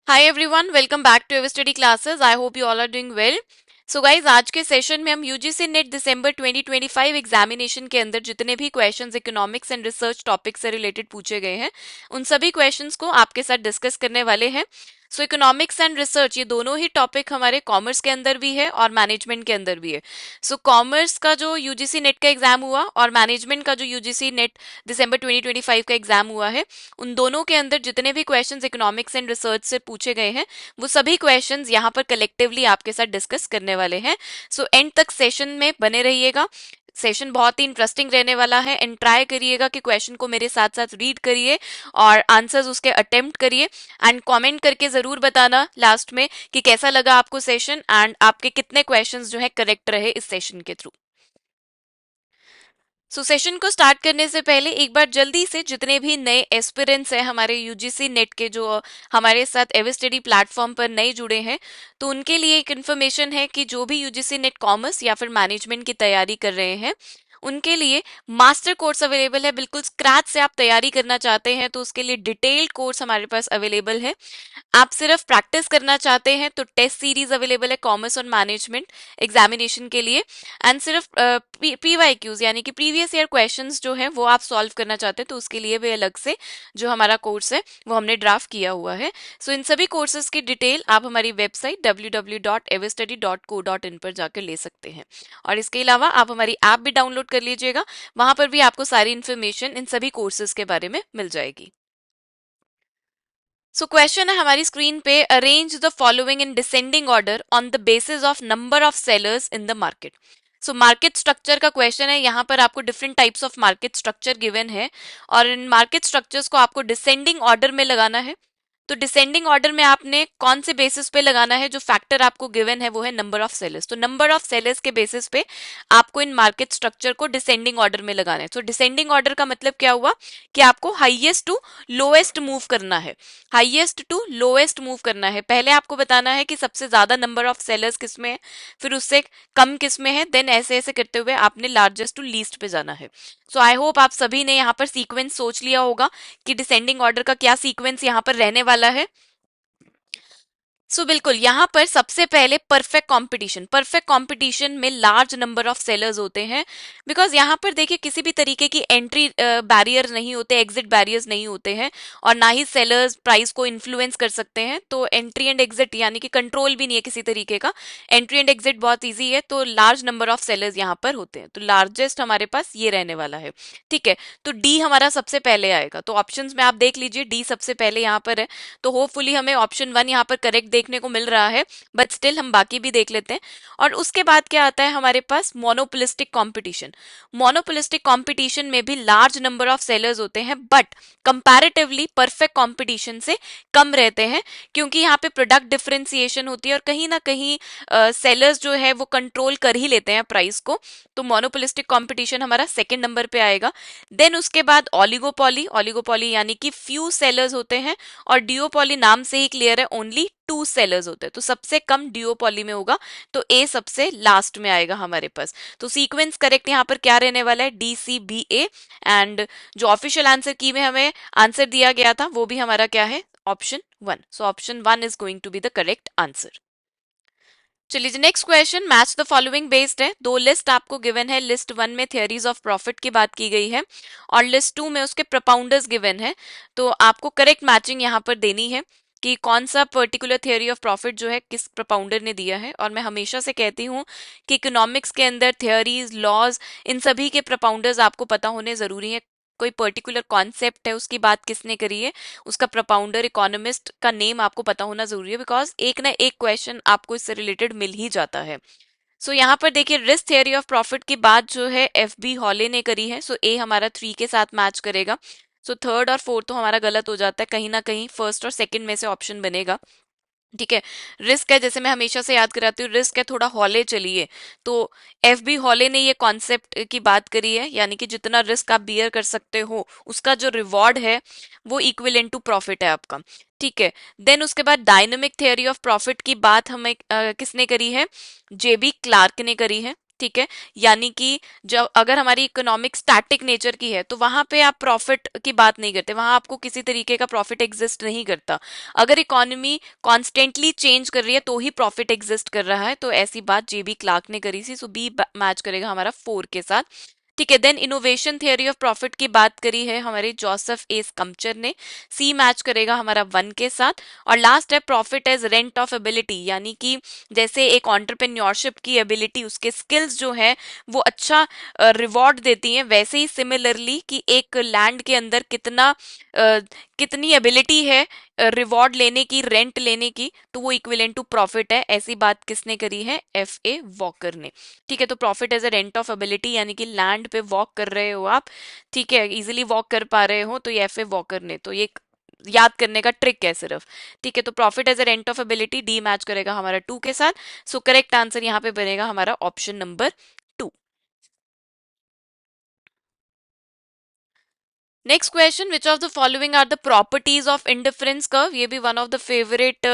Hi everyone, welcome back to Ever Study classes. I hope you all are doing well. So guys, आज के session में हम UGC net दिसंबर 2025 examination के अंदर जितने भी questions economics and research topic से रिलेटेड पूछे गए हैं उन सभी क्वेश्चंस को आपके साथ डिस्कस करने वाले हैं। सो इकोनॉमिक्स एंड रिसर्च ये दोनों ही टॉपिक हमारे कॉमर्स के अंदर भी है और मैनेजमेंट के अंदर भी है। सो कॉमर्स का जो यूजीसी नेट का एग्जाम हुआ और मैनेजमेंट का जो यूजीसी नेट दिसंबर 2025 का एग्जाम हुआ है, उन दोनों के अंदर जितने भी क्वेश्चंस इकोनॉमिक्स एंड रिसर्च से पूछे गए हैं वो सभी क्वेश्चंस यहाँ पर कलेक्टिवली आपके साथ डिस्कस करने वाले हैं। सो एंड तक सेशन में बने रहिएगा। सेशन बहुत ही इंटरेस्टिंग रहने वाला है एंड ट्राई करिएगा कि क्वेश्चन को मेरे साथ साथ रीड करिए और आंसर्स उसके अटेम्प्ट करिए एंड कमेंट करके जरूर बताना लास्ट में कि कैसा लगा आपको सेशन एंड आपके कितने क्वेश्चंस जो है करेक्ट रहे इस सेशन के थ्रू। सेशन को स्टार्ट करने से पहले एक बार जल्दी से जितने भी नए एस्पिरेंट्स हैं हमारे यूजीसी नेट के जो हमारे साथ एवर स्टडी प्लेटफॉर्म पर नए जुड़े हैं, तो उनके लिए एक इन्फॉर्मेशन है कि जो भी यूजीसी नेट कॉमर्स या फिर मैनेजमेंट की तैयारी कर रहे हैं उनके लिए मास्टर कोर्स अवेलेबल है। बिल्कुल स्क्रैच से आप तैयारी करना चाहते हैं तो उसके लिए डिटेल्ड कोर्स हमारे पास अवेलेबल है। आप सिर्फ प्रैक्टिस करना चाहते हैं तो टेस्ट सीरीज अवेलेबल है कॉमर्स और मैनेजमेंट एग्जामिनेशन के लिए। एंड सिर्फ पीवाईक्यूज यानी कि प्रीवियस ईयर क्वेश्चंस जो है वो आप सॉल्व करना चाहते हैं तो उसके लिए भी अलग से जो हमारा कोर्स है वो हमने ड्राफ्ट किया हुआ है। इन सभी कोर्सेज की डिटेल आप हमारी वेबसाइट www.everstudy.co.in पर जाकर ले सकते हैं। और इसके अलावा आप हमारी ऐप भी डाउनलोड कर लीजिएगा, वहां पर भी आपको सारी इन्फॉर्मेशन इन सभी कोर्सेज के बारे में मिल जाएगी। क्वेश्चन है हमारी स्क्रीन पे, arrange the following in descending order on the basis of number of sellers in the market. Market structure का क्वेश्चन है। यहाँ पर आपको different types of market structure given है और इन मार्केट स्ट्रक्चर्स को आपको डिसेंडिंग ऑर्डर में लगाना है। तो डिसेंडिंग ऑर्डर में आपने कौन से बेसिस पे लगाना है, जो फैक्टर आपको गिवन है वो है नंबर ऑफ सेलर्स। तो नंबर ऑफ सेलर्स के बेसिस पे आपको इन मार्केट स्ट्रक्चर को डिसेंडिंग ऑर्डर में लगाना है। तो डिसेंडिंग ऑर्डर का मतलब क्या हुआ कि आपको हाईएस्ट टू लोएस्ट मूव करना है। हाईएस्ट टू लोएस्ट मूव करना है। पहले आपको बताना है कि सबसे ज्यादा नंबर ऑफ सेलर्स किस में है, फिर उससे कम किस में है, देन ऐसे ऐसे करते हुए आपने लार्जेस्ट टू लीस्ट पे जाना है। आई होप आप सभी ने यहाँ पर सीक्वेंस सोच लिया होगा कि डिसेंडिंग ऑर्डर का क्या सीक्वेंस यहाँ पर रहने वाला है। बिल्कुल यहाँ पर सबसे पहले परफेक्ट कंपटीशन में लार्ज नंबर ऑफ सेलर्स होते हैं। बिकॉज यहाँ पर देखिए किसी भी तरीके की एंट्री बैरियर नहीं होते, एग्जिट बैरियर्स नहीं होते हैं और ना ही सेलर्स प्राइस को इन्फ्लुएंस कर सकते हैं। तो एंट्री एंड एग्जिट यानी कि कंट्रोल भी नहीं है किसी तरीके का, एंट्री एंड एग्जिट बहुत ईजी है। तो लार्ज नंबर ऑफ सेलर्स यहाँ पर होते हैं, तो लार्जेस्ट हमारे पास ये रहने वाला है। ठीक है, तो डी हमारा सबसे पहले आएगा। तो ऑप्शंस में आप देख लीजिए डी सबसे पहले यहाँ पर है। तो होपफुली हमें ऑप्शन वन यहाँ पर करेक्ट देखने को मिल रहा है, बट स्टिल हम बाकी भी देख लेते हैं। और उसके बाद क्या आता है हमारे पास, मोनोपोलिस्टिक कंपटीशन। मोनोपोलिस्टिक कंपटीशन में भी लार्ज नंबर ऑफ सेलर्स होते हैं बट कंपैरेटिवली परफेक्ट कंपटीशन से कम रहते हैं, क्योंकि यहाँ पे प्रोडक्ट डिफरेंशिएशन होती है और कहीं ना कहीं सेलर्स जो है वो कंट्रोल कर ही लेते हैं प्राइस को। तो मोनोपोलिस्टिक कंपटीशन हमारा सेकंड नंबर पे आएगा। देन उसके बाद ओलिगोपॉली। ओलिगोपॉली यानी कि फ्यू सेलर्स होते हैं और डिओपॉली नाम से ही क्लियर है, ओनली टू सेलर्स होते हैं। तो सबसे कम डिओपॉली में होगा, तो ए सबसे लास्ट में आएगा हमारे पास। तो सीक्वेंस करेक्ट यहाँ पर क्या रहने वाला है, D C B A. And जो ऑफिशियल आंसर की में हमें आंसर दिया गया था वो भी हमारा क्या है, option one. Option one is going to be the correct answer. चलिए जी, next question, match the following based है। दो लिस्ट आपको गिवन है। लिस्ट वन में थियरीज ऑफ प्रॉफिट की बात की गई है और लिस्ट टू में उसके प्रोपाउंडर्स गिवन है। तो आपको करेक्ट मैचिंग यहाँ पर देनी है कि कौन सा पर्टिकुलर थियरी ऑफ प्रॉफिट जो है किस प्रोपाउंडर ने दिया है। और मैं हमेशा से कहती हूँ कि इकोनॉमिक्स के अंदर थियरीज, लॉज, इन सभी के प्रोपाउंडर्स आपको पता होने जरूरी है। कोई पर्टिकुलर कॉन्सेप्ट है उसकी बात किसने करी है, उसका प्रोपाउंडर, इकोनॉमिस्ट का नेम आपको पता होना जरूरी है, बिकॉज एक ना एक क्वेश्चन आपको इससे रिलेटेड मिल ही जाता है। यहाँ पर देखिए रिस्क थियरी ऑफ प्रॉफिट की बात जो है एफ बी हॉले ने करी है। ए हमारा थ्री के साथ मैच करेगा। थर्ड और फोर्थ तो हमारा गलत हो जाता है, कहीं ना कहीं फर्स्ट और सेकंड में से ऑप्शन बनेगा। ठीक है, रिस्क है, जैसे मैं हमेशा से याद कराती हूँ, रिस्क है थोड़ा हॉले चलिए। तो एफ बी हॉले ने ये कॉन्सेप्ट की बात करी है, यानी कि जितना रिस्क आप बियर कर सकते हो उसका जो रिवॉर्ड है वो इक्विवेलेंट टू प्रॉफिट है आपका। ठीक है, देन उसके बाद डायनेमिक थियरी ऑफ प्रॉफिट की बात हमें किसने करी है, जेबी क्लार्क ने करी है। ठीक है, यानी कि जब अगर हमारी इकोनॉमिक स्टैटिक नेचर की है तो वहां पे आप प्रॉफिट की बात नहीं करते, वहां आपको किसी तरीके का प्रॉफिट एग्जिस्ट नहीं करता। अगर इकोनॉमी कॉन्स्टेंटली चेंज कर रही है तो ही प्रॉफिट एग्जिस्ट कर रहा है, तो ऐसी बात जेबी क्लार्क ने करी थी। सो बी मैच करेगा हमारा 4 के साथ। ठीक है, then innovation theory of profit की बात करी है हमारे जोसेफ ए स्कम्पचर ने, सी मैच करेगा हमारा 1 के साथ। और लास्ट है profit as rent of ability, यानी कि जैसे एक ऑन्टरप्रेन्योरशिप की एबिलिटी, उसके स्किल्स जो है वो अच्छा रिवॉर्ड देती हैं, वैसे ही सिमिलरली कि एक लैंड के अंदर कितनी एबिलिटी है रिवॉर्ड लेने की, रेंट लेने की, तो वो इक्विवेलेंट टू प्रॉफिट है। ऐसी बात किसने करी है? एफ ए वॉकर ने। ठीक है, तो profit as a rent of ability, यानी कि लैंड पे वॉक कर रहे हो आप, ठीक है, इजिली वॉक कर पा रहे हो, तो ये एफ ए वॉकर ने, तो ये याद करने का ट्रिक है सिर्फ। ठीक है, तो profit as a rent of ability D match करेगा हमारा 2 के साथ। सो करेक्ट आंसर यहाँ पे बनेगा हमारा option number 2। Next question, which of the following are the properties of indifference curve? ये भी one of the favourite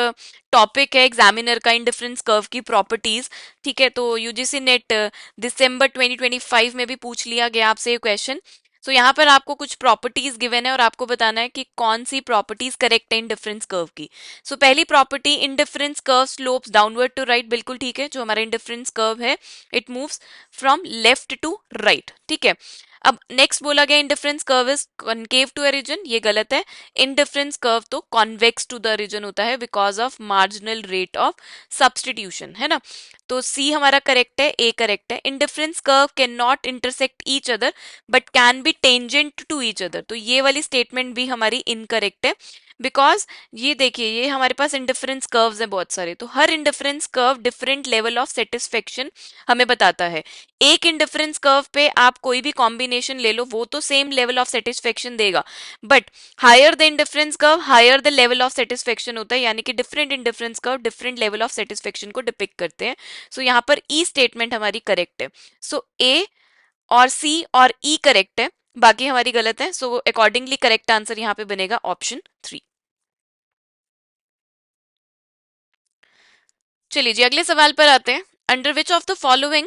topic है एग्जामिनर का, इंडिफरेंस कर्व की प्रॉपर्टीज। ठीक है, तो यूजीसी नेट दिसंबर 2025 में भी पूछ लिया गया आपसे ये क्वेश्चन। सो यहाँ पर आपको कुछ प्रॉपर्टीज गिवन है और आपको बताना है कि कौन सी प्रॉपर्टीज करेक्ट है इंडिफरेंस कर्व की। सो पहली property, indifference curve slopes downward to right, बिल्कुल ठीक है, जो हमारा इंडिफरेंस कर्व है it moves from left to right. ठीक है, अब नेक्स्ट बोला गया indifference curve is concave to origin, ये गलत है। इंडिफरेंस कर्व तो कॉन्वेक्स टू द ओरिजिन होता है because of marginal rate of substitution, है ना। तो सी हमारा करेक्ट है, ए करेक्ट है। Indifference curve cannot intersect each other but can be tangent to each other, तो ये वाली स्टेटमेंट भी हमारी इनकरेक्ट है। बिकॉज ये देखिए, ये हमारे पास इंडिफरेंस कर्व्स हैं बहुत सारे, तो हर indifference curve different level of satisfaction हमें बताता है। एक इंडिफरेंस कर्व पे आप कोई भी कॉम्बिनेशन ले लो, वो तो सेम लेवल ऑफ सेटिस्फेक्शन देगा, but higher the indifference curve higher the level of satisfaction होता है, यानी कि different indifference curve different level of satisfaction को डिपिक्ट करते हैं। सो यहाँ पर ई स्टेटमेंट हमारी करेक्ट है। सो ए और सी और ई करेक्ट है, बाकी हमारी गलत है। सो अकॉर्डिंगली करेक्ट आंसर यहाँ पे बनेगा ऑप्शन 3। चलिए जी, अगले सवाल पर आते हैं। Under which of the following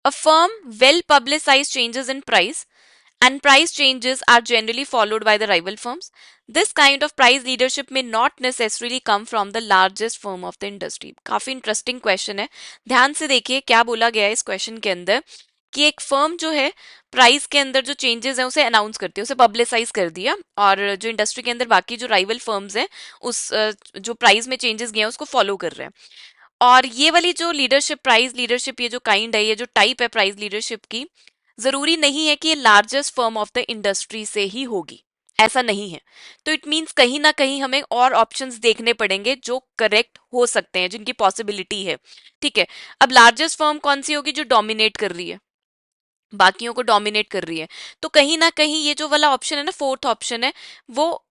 a firm well publicise changes in price and price changes are generally followed by the rival firms. This kind of price leadership may not necessarily come from the largest firm of the industry. काफी interesting question है, ध्यान से देखिए क्या बोला गया है इस क्वेश्चन के अंदर, कि एक फर्म जो है प्राइस के अंदर जो चेंजेस है उसे अनाउंस करती है, उसे पब्लिसाइज कर दिया, और जो इंडस्ट्री के अंदर बाकी जो राइवल फर्म्स हैं उस जो प्राइस में चेंजेस गए हैं उसको फॉलो कर रहे हैं। और ये वाली जो लीडरशिप, प्राइस लीडरशिप, ये जो काइंड है, ये जो टाइप है प्राइस लीडरशिप की, जरूरी नहीं है कि ये largest firm of the industry से ही होगी, ऐसा नहीं है। तो इट मींस कहीं ना कहीं हमें और ऑप्शंस देखने पड़ेंगे जो करेक्ट हो सकते हैं, जिनकी पॉसिबिलिटी है। ठीक है, अब लार्जेस्ट फर्म कौन सी होगी? जो डोमिनेट कर रही है, बाकियों को डोमिनेट कर रही है। तो कहीं ना कहीं ये जो वाला ऑप्शन है ना, फोर्थ ऑप्शन है, वो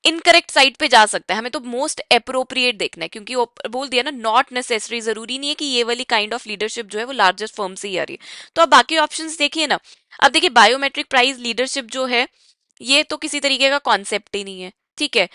इनकरेक्ट साइड पे जा सकता है। हमें तो मोस्ट अप्रोप्रिएट देखना है, क्योंकि वो बोल दिया ना, नॉट नेसेसरी, जरूरी नहीं है कि ये वाली काइंड ऑफ लीडरशिप जो है वो लार्जेस्ट फर्म से ही आ रही है। तो अब बाकी ऑप्शंस देखिए ना। अब देखिए, बायोमेट्रिक प्राइस लीडरशिप जो है ये तो किसी तरीके का कॉन्सेप्ट ही नहीं है। ठीक है,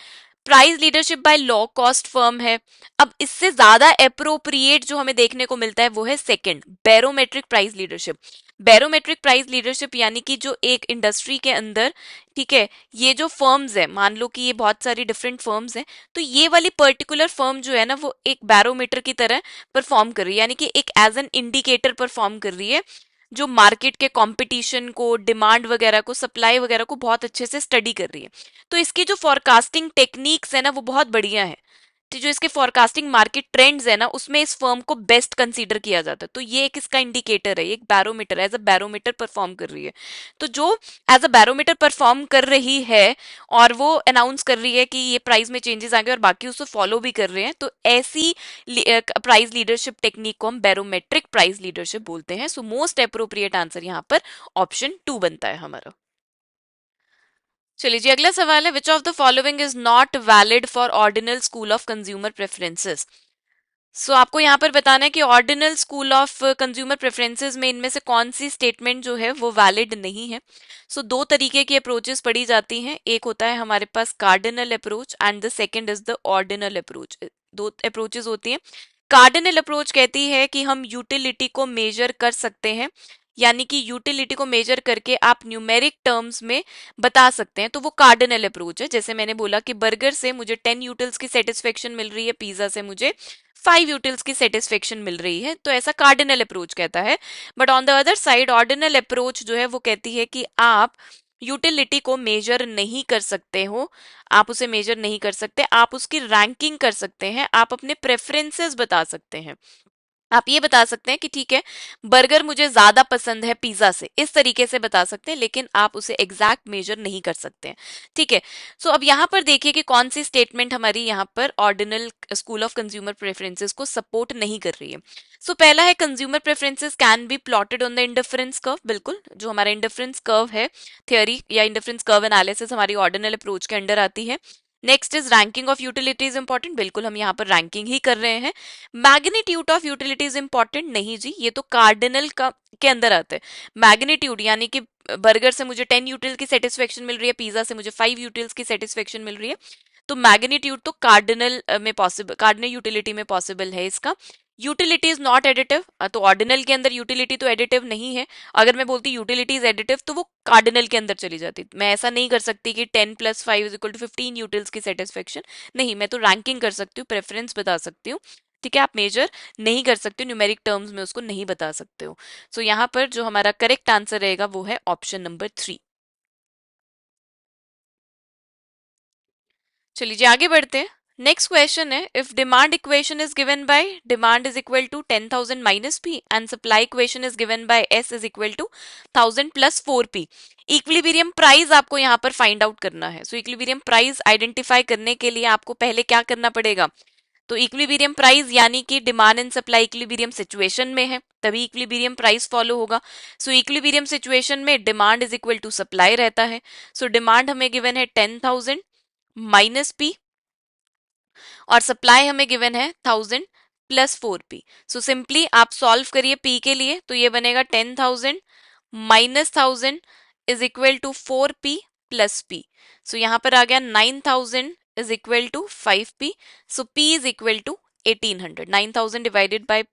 price leadership by low cost firm है। अब इससे ज्यादा अप्रोप्रिएट जो हमें देखने को मिलता है वो है second, barometric price leadership. Barometric price leadership यानी कि जो एक इंडस्ट्री के अंदर, ठीक है, ये जो फर्म्स है, मान लो कि ये बहुत सारी डिफरेंट फर्म्स हैं, तो ये वाली पर्टिकुलर फर्म जो है ना वो एक बैरोमीटर की तरह परफॉर्म कर रही है, यानी कि एक एज एन इंडिकेटर परफॉर्म कर रही है, जो मार्केट के कंपटीशन को, डिमांड वगैरह को, सप्लाई वगैरह को बहुत अच्छे से स्टडी कर रही है। तो इसकी जो फॉरकास्टिंग टेक्निक्स है ना वो बहुत बढ़िया है। तो जो इसके फॉरकास्टिंग मार्केट ट्रेंड्स है ना उसमें इस फर्म को बेस्ट कंसीडर किया जाता है। तो ये एक इसका इंडिकेटर है, एक barometer, as a barometer perform कर रही है। तो जो एज अ बैरोमीटर परफॉर्म कर रही है और वो अनाउंस कर रही है कि ये प्राइस में चेंजेस आ गए और बाकी उसको फॉलो भी कर रहे हैं, तो ऐसी प्राइस लीडरशिप टेक्निक को हम बैरोमेट्रिक प्राइस लीडरशिप बोलते हैं। सो मोस्ट अप्रोप्रिएट आंसर यहाँ पर ऑप्शन 2 बनता है हमारा। चलिए जी, अगला सवाल है, which of the following is not valid for ordinal school of consumer preferences? So आपको यहाँ पर बताना है कि ordinal school of consumer preferences में इनमें से कौन सी स्टेटमेंट जो है वो वैलिड नहीं है। सो दो तरीके की अप्रोचेस पढ़ी जाती हैं, एक होता है हमारे पास cardinal approach and the second is the ordinal approach. दो अप्रोचेस होती हैं। कार्डिनल अप्रोच कहती है कि हम यूटिलिटी को मेजर कर सकते हैं, यानी कि यूटिलिटी को मेजर करके आप न्यूमेरिक टर्म्स में बता सकते हैं, तो वो कार्डिनल अप्रोच है। जैसे मैंने बोला कि बर्गर से मुझे 10 यूटिल्स की सेटिस्फेक्शन मिल रही है, पिज्जा से मुझे 5 यूटिल्स की सेटिस्फेक्शन मिल रही है, तो ऐसा कार्डिनल अप्रोच कहता है। But on the other side ordinal approach जो है वो कहती है कि आप यूटिलिटी को मेजर नहीं कर सकते हो, आप उसे मेजर नहीं कर सकते, आप उसकी रैंकिंग कर सकते हैं, आप अपने प्रेफरेंसेस बता सकते हैं। आप ये बता सकते हैं कि ठीक है, बर्गर मुझे ज्यादा पसंद है पिज्जा से, इस तरीके से बता सकते हैं, लेकिन आप उसे एग्जैक्ट मेजर नहीं कर सकते हैं। ठीक है। सो अब यहां पर देखिए कि कौन सी स्टेटमेंट हमारी यहां पर ordinal school of consumer preferences को सपोर्ट नहीं कर रही है। सो पहला है consumer preferences can be plotted on the indifference curve. बिल्कुल, जो हमारा इंडिफरेंस कर्व है, थ्योरी या इंडिफरेंस कर्व एनालिसिस हमारी ऑर्डिनल अप्रोच के अंडर आती है। Next is ranking of utilities important. बिल्कुल, हम यहाँ पर रैंकिंग ही कर रहे हैं। मैग्नीट्यूड ऑफ यूटिलिटीज इंपॉर्टेंट नहीं जी, ये तो कार्डिनल का के अंदर आता है। मैग्नीट्यूड यानी कि बर्गर से मुझे 10 यूटिल की सेटिस्फेक्शन मिल रही है, पिज्जा से मुझे 5 यूटिल्स की सेटिस्फेक्शन मिल रही है, तो मैग्नीट्यूड तो कार्डिनल में पॉसिबल, कार्डिनल यूटिलिटी में पॉसिबल है इसका। यूटिलिटी इज नॉट एडिटिव, तो ऑर्डिनल के अंदर यूटिलिटी तो एडिटिव नहीं है। अगर मैं बोलती यूटिलिटी इज एडिटिव तो वो कार्डिनल के अंदर चली जाती। मैं ऐसा नहीं कर सकती कि 10 + 5 = 15 यूटिल्स की सेटिस्फेक्शन। नहीं, मैं तो रैंकिंग कर सकती हूँ, प्रेफरेंस बता सकती हूँ। ठीक है, आप मेजर नहीं कर सकते हो, न्यूमेरिक टर्म्स में उसको नहीं बता सकते हो। सो यहाँ पर जो हमारा करेक्ट आंसर रहेगा वो है ऑप्शन नंबर 3। चलिए जी, आगे बढ़ते हैं। नेक्स्ट क्वेश्चन है, if demand equation is given by demand is equal to 10,000 minus P and supply equation is given by S is equal to 1000 plus 4p, equilibrium price आपको यहाँ पर फाइंड आउट करना है। सो इक्विलिब्रियम प्राइस आइडेंटिफाई करने के लिए आपको पहले क्या करना पड़ेगा, तो इक्विलिब्रियम प्राइस यानी कि demand and supply equilibrium situation में है, तभी इक्विलिब्रियम प्राइस फॉलो होगा। सो इक्विलिब्रियम सिचुएशन में demand is equal to supply रहता है। सो डिमांड हमें गिवन है 10,000 माइनस पी और सप्लाई हमें गिवन है 1000 प्लस 4p। सो सिंपली आप सॉल्व करिए p के लिए, तो ये बनेगा 10,000 minus 1000 is equal to 4p plus p। So यहां पर आ गया 9,000 is equal to 5p। So p is equal to 1800। 9,000 divided by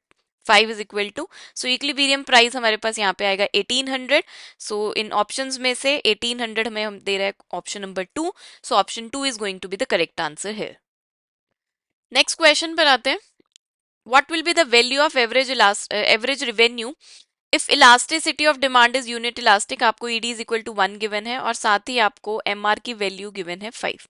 5 is equal to, so equilibrium price हमारे पास यहाँ पे आएगा 1800। सो इन ऑप्शंस में से 1800 हमें हम दे रहा है option number 2। So option 2 is going to be the correct answer है। नेक्स्ट क्वेश्चन पर आते हैं। What will be the value of average revenue if elasticity of demand is unit elastic. आपको ED is equal to 1 given है और साथ ही आपको MR की वैल्यू गिवन है 5।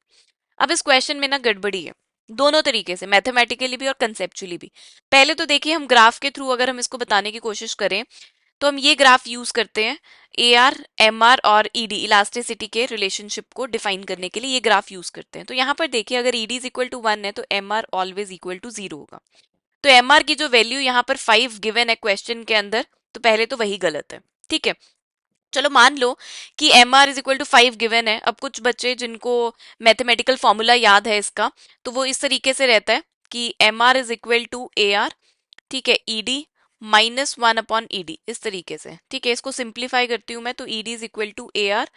अब इस क्वेश्चन में ना गड़बड़ी है, दोनों तरीके से, मैथमेटिकली भी और कंसेप्चुअली भी। पहले तो देखिए, हम ग्राफ के थ्रू अगर हम इसको बताने की कोशिश करें तो हम ये ग्राफ यूज करते हैं ए आर, एम आर और ईडी, इलास्टिसिटी के रिलेशनशिप को डिफाइन करने के लिए ये ग्राफ यूज करते हैं। तो यहाँ पर देखिए, अगर ईडी इज इक्वल टू 1 है तो M R always equal to 0 होगा। तो एम आर की जो वैल्यू यहाँ पर 5 गिवन है क्वेश्चन के अंदर, तो पहले तो वही गलत है। ठीक है, चलो मान लो कि M R is equal to 5 given है। अब कुछ बच्चे जिनको मैथमेटिकल फॉर्मूला याद है इसका, तो वो इस तरीके से रहता है कि M R is equal to A R, ठीक है, ईडी माइनस 1 अपॉन ईडी, इस तरीके से। ठीक है, इसको सिंप्लीफाई करती हूँ मैं, तो ED is equal to A R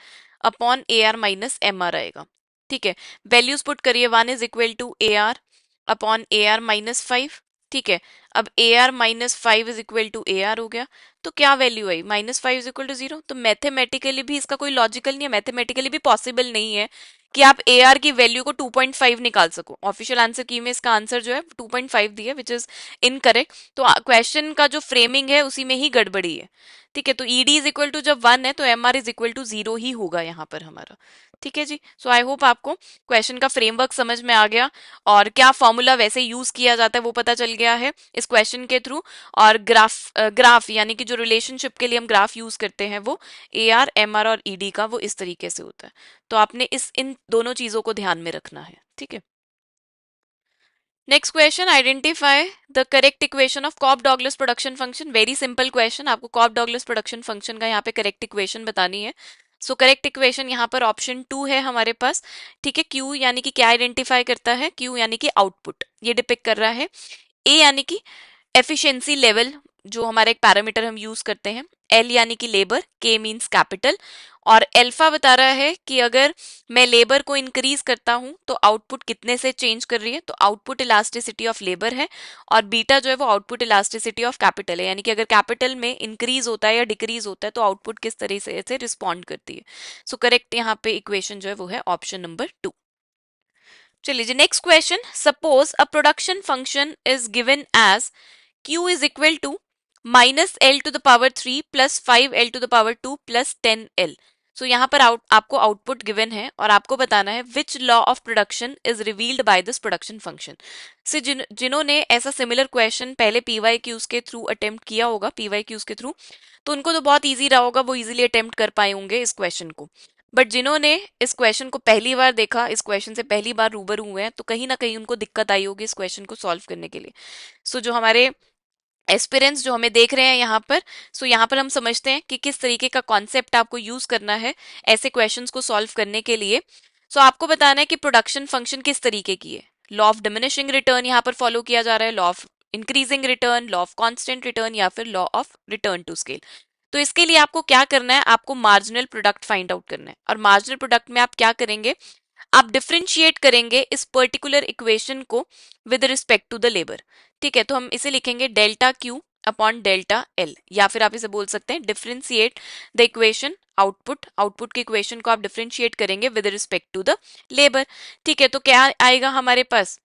upon A R minus M R आएगा। ठीक है, वैल्यूज पुट करिए, 1 is equal to A R upon A R minus 5। ठीक है, अब A R minus 5 is equal to A R हो गया, तो क्या वैल्यू आई, -5 इज इक्वल टू 0। तो मैथमेटिकली भी इसका कोई लॉजिकल नहीं है, मैथमेटिकली भी पॉसिबल नहीं है कि आप ए आर की वैल्यू को 2.5 निकाल सको। ऑफिशियल आंसर की में इसका आंसर जो है 2.5 दिया, विच इज इनकरेक्ट। तो क्वेश्चन का जो फ्रेमिंग है उसी में ही गड़बड़ी है। ठीक है, तो ईडी इज इक्वल टू जब 1 है तो M R is equal to 0 ही होगा यहाँ पर हमारा। ठीक है जी, सो आई होप आपको क्वेश्चन का फ्रेमवर्क समझ में आ गया और क्या फॉर्मूला वैसे यूज किया जाता है वो पता चल गया है इस क्वेश्चन के थ्रू। और ग्राफ यानी कि जो रिलेशनशिप के लिए हम ग्राफ यूज करते हैं वो ए आर, एम आर और ईडी का वो इस तरीके से होता है। तो आपने इन दोनों चीजों को ध्यान में रखना है। ठीक है, next question, identify the correct equation of Cobb Douglas production function. Very simple question, आपको कॉप डॉगलेस प्रोडक्शन फंक्शन का यहाँ पे करेक्ट इक्वेशन बतानी है। सो करेक्ट इक्वेशन यहाँ पर ऑप्शन 2 है हमारे पास। ठीक है, क्यू यानी कि क्या आइडेंटिफाई करता है, क्यू यानी कि आउटपुट ये डिपिक्ट कर रहा है, ए यानी कि एफिशिएंसी लेवल जो हमारा एक पैरामीटर हम यूज करते हैं, एल यानी कि लेबर, के मीन्स कैपिटल, और अल्फा बता रहा है कि अगर मैं लेबर को इंक्रीज करता हूं तो आउटपुट कितने से चेंज कर रही है, तो आउटपुट इलास्टिसिटी ऑफ लेबर है, और बीटा जो है वो आउटपुट इलास्टिसिटी ऑफ कैपिटल है, यानी कि अगर कैपिटल में इंक्रीज होता है या डिक्रीज होता है तो आउटपुट किस तरह से रिस्पॉन्ड करती है। सो करेक्ट यहाँ पे इक्वेशन जो है वो है ऑप्शन नंबर 2। चलिए जी, next question, suppose a production function is given as Q is equal to minus L to the power 3 plus 5L to the power 2 plus 10L। सो यहाँ पर आपको आउटपुट गिवन है और आपको बताना है which law of production is revealed by this production function. से जिन्होंने ऐसा सिमिलर क्वेश्चन पहले पीवाई क्यूज के थ्रू अटेम्प्ट किया होगा, पीवाई क्यूज के थ्रू, तो उनको तो बहुत इजी रहा होगा, वो इजीली अटेम्प्ट कर पाए होंगे इस क्वेश्चन को। बट जिन्होंने इस क्वेश्चन को पहली बार देखा, इस क्वेश्चन से पहली बार रूबरू हुए हैं, तो कहीं ना कहीं उनको दिक्कत आई होगी इस क्वेश्चन को सॉल्व करने के लिए। सो जो हमारे एस्पिरेंट्स जो हमें देख रहे हैं यहाँ पर, सो यहाँ पर हम समझते हैं कि किस तरीके का कॉन्सेप्ट आपको यूज करना है ऐसे क्वेश्चंस को सॉल्व करने के लिए। सो आपको बताना है कि प्रोडक्शन फंक्शन किस तरीके की है। लॉ ऑफ डिमिनिशिंग रिटर्न यहाँ पर फॉलो किया जा रहा है, law of increasing return, law of constant return, या फिर law of return to scale. तो इसके लिए आपको क्या करना है, आपको मार्जिनल प्रोडक्ट फाइंड आउट करना है, और मार्जिनल प्रोडक्ट में आप क्या करेंगे, आप डिफरेंशिएट करेंगे इस पर्टिकुलर इक्वेशन को with respect to the labour. ठीक है, तो हम इसे लिखेंगे delta Q upon delta L, या फिर आप इसे बोल सकते हैं differentiate the equation output, output की इक्वेशन को आप डिफरेंशिएट करेंगे with respect to the labour. ठीक है, तो क्या आएगा हमारे पास,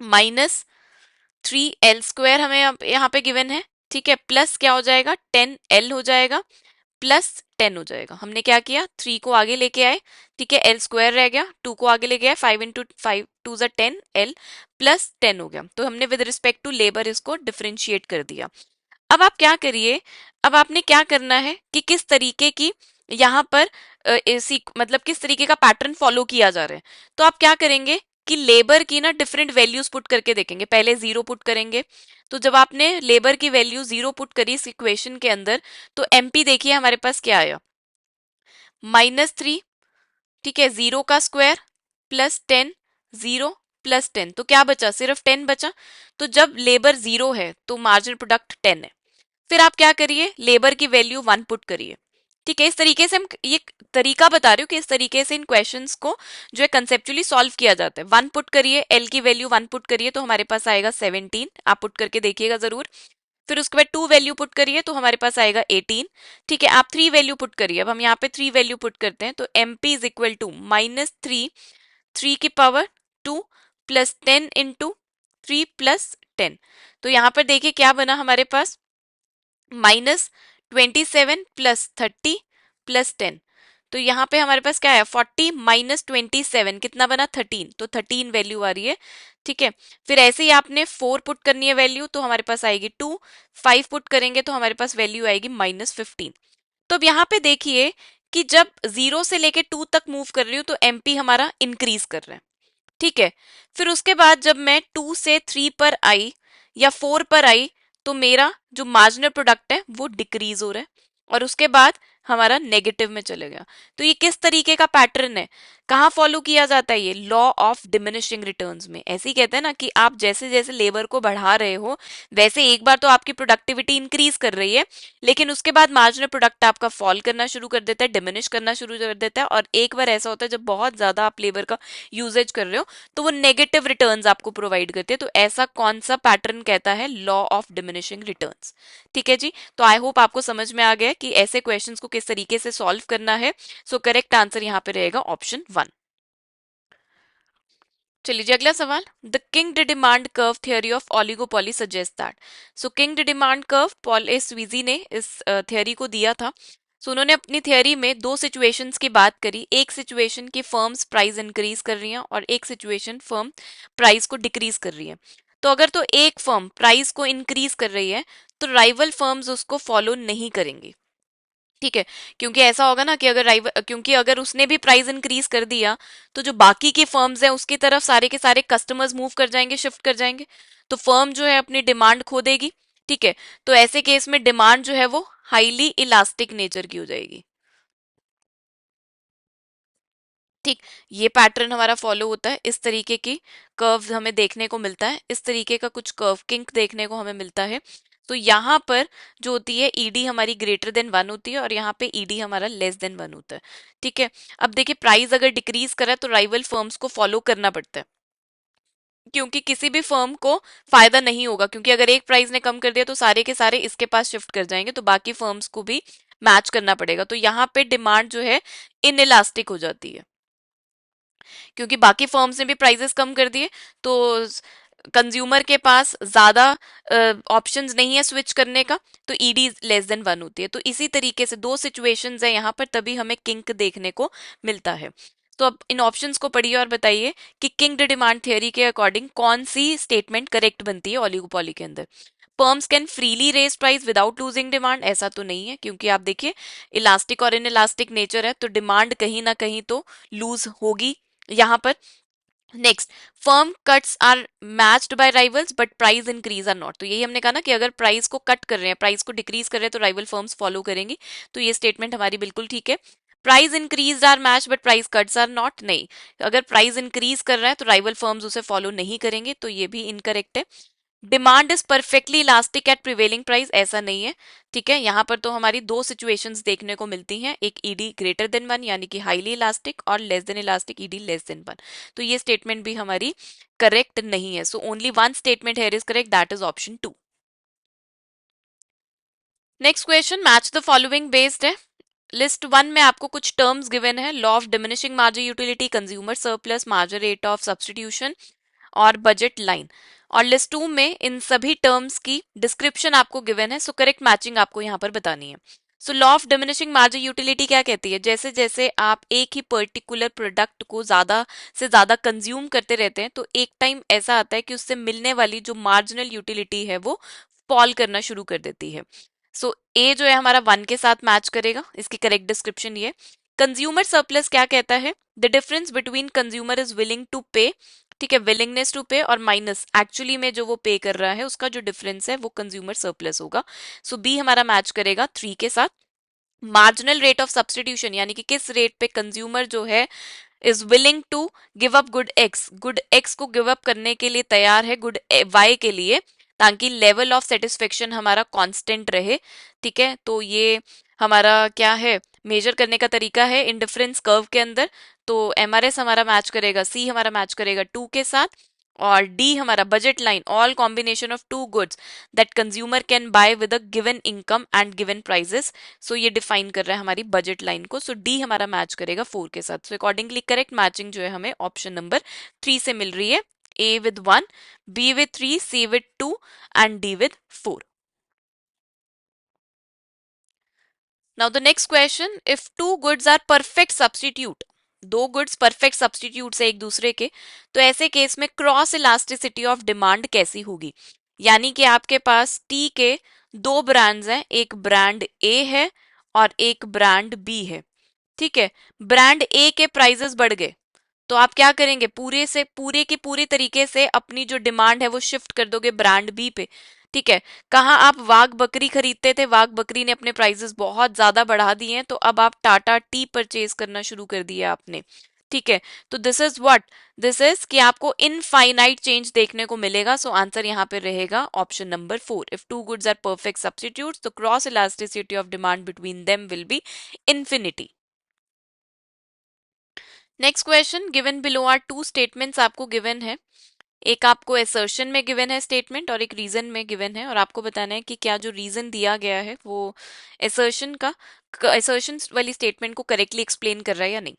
-3L² हमें यहाँ पे गिवन है। ठीक है, प्लस क्या हो जाएगा, 10L हो जाएगा, प्लस 10 हो जाएगा। हमने क्या किया, 3 को आगे लेके आए, ठीक है, L² रह गया, 2 को आगे लेके आए, 5 इंटू 5 2 ज़ा 10, L प्लस 10 हो गया। तो हमने विद रिस्पेक्ट टू लेबर इसको डिफरेंशिएट कर दिया। अब आप क्या करिए, अब आपने क्या करना है कि किस तरीके की यहाँ पर इसी मतलब किस तरीके का पैटर्न फॉलो किया जा रहा है। तो आप क्या करेंगे कि लेबर की ना डिफरेंट वैल्यूज पुट करके देखेंगे, पहले 0 पुट करेंगे। तो जब आपने लेबर की वैल्यू 0 पुट करी इस इक्वेशन के अंदर, तो एमपी देखिए हमारे पास क्या आया, -3, ठीक है, 0 का स्क्वायर प्लस 10, 0 प्लस 10, तो क्या बचा, सिर्फ 10 बचा। तो जब लेबर 0 है तो मार्जिनल प्रोडक्ट 10 है। फिर आप क्या करिए, लेबर की वैल्यू 1 पुट करिए। ठीक है, इस तरीके से हम ये तरीका बता रही हूँ कि इस तरीके से इन क्वेश्चंस को जो है कंसेप्चुअली सॉल्व किया जाता है। 1 पुट करिए, एल की वैल्यू 1 पुट करिए तो हमारे पास आएगा 17, आप पुट करके देखिएगा जरूर। फिर उसके बाद 2 वैल्यू पुट करिए तो हमारे पास आएगा 18। ठीक है, आप 3 वैल्यू पुट करिए, अब हम यहाँ पे 3 वैल्यू पुट करते हैं, तो एमपी इज इक्वल टू -3, 3 की पावर 2 प्लस 10 इंटू 3 प्लस 10। तो यहाँ पर देखिए क्या बना हमारे पास, -27 प्लस 30 प्लस 10। तो यहाँ पे हमारे पास क्या है, 40 माइनस 27 कितना बना, 13, तो 13 वैल्यू आ रही है। ठीक है, फिर ऐसे ही आपने 4 पुट करनी है वैल्यू, तो हमारे पास आएगी 2, 5 पुट करेंगे तो हमारे पास वैल्यू आएगी -15। तो अब यहाँ पे देखिए कि जब 0 से लेके 2 तक मूव कर रही हूँ तो एमपी हमारा इंक्रीज कर रहा है। ठीक है, फिर उसके बाद जब मैं 2 से 3 पर आई या 4 पर आई तो मेरा जो मार्जिनल प्रोडक्ट है वो डिक्रीज हो रहा है, और उसके बाद हमारा नेगेटिव में चले गया। तो ये किस तरीके का पैटर्न है, कहाँ फॉलो किया जाता है, ये लॉ ऑफ डिमिनिशिंग रिटर्न्स में। ऐसे ही कहते हैं ना कि आप जैसे जैसे लेबर को बढ़ा रहे हो वैसे एक बार तो आपकी प्रोडक्टिविटी इंक्रीज कर रही है, लेकिन उसके बाद मार्जिनल प्रोडक्ट आपका फॉल करना शुरू कर देता है, डिमिनिश करना शुरू कर देता है, और एक बार ऐसा होता है जब बहुत ज्यादा आप लेबर का यूजेज कर रहे हो तो वो नेगेटिव रिटर्न्स आपको प्रोवाइड करती है। तो ऐसा कौन सा पैटर्न कहता है, लॉ ऑफ डिमिनिशिंग रिटर्न्स। ठीक है जी, तो आई होप आपको समझ में आ गया कि ऐसे क्वेश्चंस को किस तरीके से सॉल्व करना है। सो करेक्ट आंसर यहाँ पे रहेगा ऑप्शन 1। चलिए जी, अगला सवाल, the kinked demand curve theory of oligopoly suggest that. So kinked demand curve Paul A Sweezy ने इस थियोरी को दिया था। सो उन्होंने अपनी थियोरी में दो सिचुएशंस की बात करी, एक सिचुएशन की फर्म्स प्राइस इंक्रीज कर रही हैं और एक सिचुएशन फर्म प्राइस को डिक्रीज कर रही है। तो अगर तो एक फर्म प्राइस को इंक्रीज कर रही है तो राइवल फर्म्स उसको फॉलो नहीं करेंगी। ठीक है, क्योंकि ऐसा होगा ना कि अगर क्योंकि अगर उसने भी प्राइस इंक्रीज कर दिया तो जो बाकी की फर्म्स हैं उसकी तरफ सारे के सारे कस्टमर्स मूव कर जाएंगे, शिफ्ट कर जाएंगे, तो फर्म जो है अपनी डिमांड खो देगी। ठीक है, तो ऐसे केस में डिमांड जो है वो हाईली इलास्टिक नेचर की हो जाएगी। ठीक, ये पैटर्न हमारा फॉलो होता है, इस तरीके की कर्व हमें देखने को मिलता है, इस तरीके का कुछ कर्व किंक देखने को हमें मिलता है। तो यहाँ पर जो होती है ईडी हमारी ग्रेटर देन 1 होती है और यहाँ पे ईडी हमारा लेस देन 1 होता है। ठीक है, अब देखिए प्राइस अगर डिक्रीज करा तो राइवल फर्म्स को फॉलो करना पड़ता है, क्योंकि किसी भी फर्म को फायदा नहीं होगा, क्योंकि अगर एक प्राइस ने कम कर दिया तो सारे के सारे इसके पास शिफ्ट कर जाएंगे, तो बाकी फर्म्स को भी मैच करना पड़ेगा। तो यहाँ पे डिमांड जो है इनइलास्टिक हो जाती है, क्योंकि बाकी फर्म्स ने भी प्राइसेस कम कर दिए, तो कंज्यूमर के पास ज्यादा ऑप्शंस नहीं है स्विच करने का, तो ईडी लेस देन 1 होती है। तो इसी तरीके से दो सिचुएशंस है यहाँ पर, तभी हमें किंक देखने को मिलता है। तो अब इन ऑप्शंस को पढ़िए और बताइए कि किंक्ड डिमांड थियरी के अकॉर्डिंग कौन सी स्टेटमेंट करेक्ट बनती है ओलिगोपॉली के अंदर। Firms can freely raise price without losing demand, ऐसा तो नहीं है, क्योंकि आप देखिए इलास्टिक और इनइलास्टिक नेचर है, तो डिमांड कहीं ना कहीं तो लूज होगी यहाँ पर। Next, firm cuts are matched by rivals but price increase are not. तो यही हमने कहा ना कि अगर प्राइस को कट कर रहे हैं, प्राइस को डिक्रीज कर रहे हैं, तो राइवल फर्म्स फॉलो करेंगी। तो ये स्टेटमेंट हमारी बिल्कुल ठीक है। Price increase are match but price cuts are not, नहीं, अगर प्राइस इंक्रीज कर रहा है तो राइवल फर्म्स उसे फॉलो नहीं करेंगे, तो ये भी इनकरेक्ट है। Demand is perfectly elastic at prevailing price, ऐसा नहीं है। ठीक है, यहाँ पर तो हमारी दो सिचुएशंस देखने को मिलती हैं, एक ईडी ग्रेटर देन 1 यानी कि हाईली इलास्टिक, और less than elastic ED less than 1। तो ये स्टेटमेंट भी हमारी करेक्ट नहीं है। So only one statement here is correct, that is option 2। Next question, match the following based है। लिस्ट 1 में आपको कुछ टर्म्स गिवन है, law of diminishing margin utility, consumer surplus, margin rate of substitution और budget line. और list 2 में इन सभी terms की डिस्क्रिप्शन आपको गिवन है, सो करेक्ट मैचिंग आपको यहाँ पर बतानी है। So law of diminishing margin utility क्या कहती है, जैसे जैसे आप एक ही पर्टिकुलर प्रोडक्ट को ज्यादा से ज्यादा कंज्यूम करते रहते हैं, तो एक टाइम ऐसा आता है कि उससे मिलने वाली जो मार्जिनल यूटिलिटी है वो फॉल करना शुरू कर देती है। सो ए जो है हमारा 1 के साथ मैच करेगा, इसकी करेक्ट डिस्क्रिप्शन ये। कंज्यूमर सरप्लस क्या कहता है, the difference between consumer is willing to pay, ठीक है, विलिंगनेस टू पे और माइनस एक्चुअली में जो वो पे कर रहा है उसका जो डिफरेंस है वो कंज्यूमर सरप्लस होगा। सो बी हमारा मैच करेगा 3 के साथ। मार्जिनल रेट ऑफ सब्सटीट्यूशन यानी कि किस रेट पे कंज्यूमर जो है is willing to give up good X को गिव अप करने के लिए तैयार है गुड वाई के लिए, ताकि लेवल ऑफ सेटिस्फेक्शन हमारा कांस्टेंट रहे। ठीक है, तो ये हमारा क्या है, मेजर करने का तरीका है इन डिफरेंस कर्व के अंदर। तो एमआरएस हमारा मैच करेगा, सी हमारा मैच करेगा 2 के साथ, और डी हमारा budget line, all combination of two goods that consumer can buy with a given income and given prices. So ये डिफाइन कर रहा है हमारी बजट लाइन को। सो डी हमारा मैच करेगा 4 के साथ। सो अकॉर्डिंगली करेक्ट मैचिंग जो है हमें ऑप्शन नंबर 3 से मिल रही है, A with 1, B with 3, C with 2 and D with 4। Now the next question, if two goods are perfect substitute, दो गुड्स परफेक्ट सब्सटीट्यूट है एक दूसरे के, तो ऐसे केस में क्रॉस इलास्टिसिटी ऑफ डिमांड कैसी होगी। यानी कि आपके पास टी के दो ब्रांड्स हैं, एक ब्रांड ए है और एक ब्रांड बी है। ठीक है, ब्रांड ए के प्राइसेस बढ़ गए, तो आप क्या करेंगे, पूरे से पूरे के पूरे तरीके से अपनी जो डिमांड है वो शिफ्ट कर दोगे ब्रांड बी पे। ठीक है, कहाँ आप वाघ बकरी खरीदते थे, वाघ बकरी ने अपने प्राइसेस बहुत ज्यादा बढ़ा दिए हैं, तो अब आप टाटा टी परचेज करना शुरू कर दिया आपने। ठीक है, तो this is what, this is कि आपको इनफाइनाइट चेंज देखने को मिलेगा। सो आंसर यहाँ पे रहेगा option number 4, if two goods are perfect substitutes the cross elasticity of demand between them will be infinity. Next question, given below are two statements आपको given है, एक आपको एसर्शन में गिवन है स्टेटमेंट और एक रीजन में गिवन है, और आपको बताना है कि क्या जो रीजन दिया गया है वो एसर्शन का एसर्शन वाली स्टेटमेंट को करेक्टली एक्सप्लेन कर रहा है या नहीं।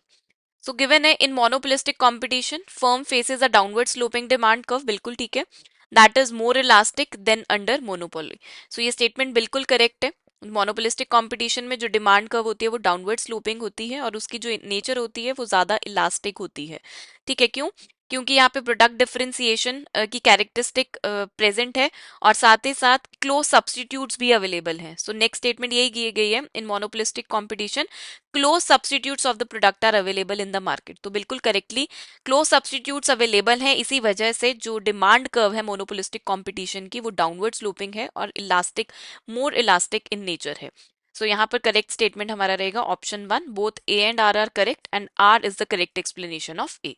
सो गिवन है, in monopolistic competition firm faces a downward sloping demand curve, बिल्कुल ठीक है, that is more elastic than under monopoly. So ये स्टेटमेंट बिल्कुल करेक्ट है। मोनोपोलिस्टिक कंपटीशन में जो डिमांड कर्व होती है वो डाउनवर्ड स्लोपिंग होती है, और उसकी जो नेचर होती है वो ज्यादा इलास्टिक होती है। ठीक है, क्यों, क्योंकि यहाँ पे प्रोडक्ट डिफरेंशिएशन की कैरेक्टरिस्टिक प्रेजेंट है, और साथ ही साथ क्लोज सब्स्टिट्यूट्स भी अवेलेबल हैं। सो नेक्स्ट स्टेटमेंट यही की गई है, in monopolistic competition close substitutes of the product are available in the market. तो बिल्कुल करेक्टली क्लोज सब्स्टिट्यूट्स अवेलेबल हैं, इसी वजह से जो डिमांड कर्व है मोनोपोलिस्टिक कंपटीशन की वो डाउनवर्ड स्लोपिंग है और elastic, more elastic in nature है। सो यहाँ पर करेक्ट स्टेटमेंट हमारा रहेगा option 1, both A and R correct and R is the correct explanation of A.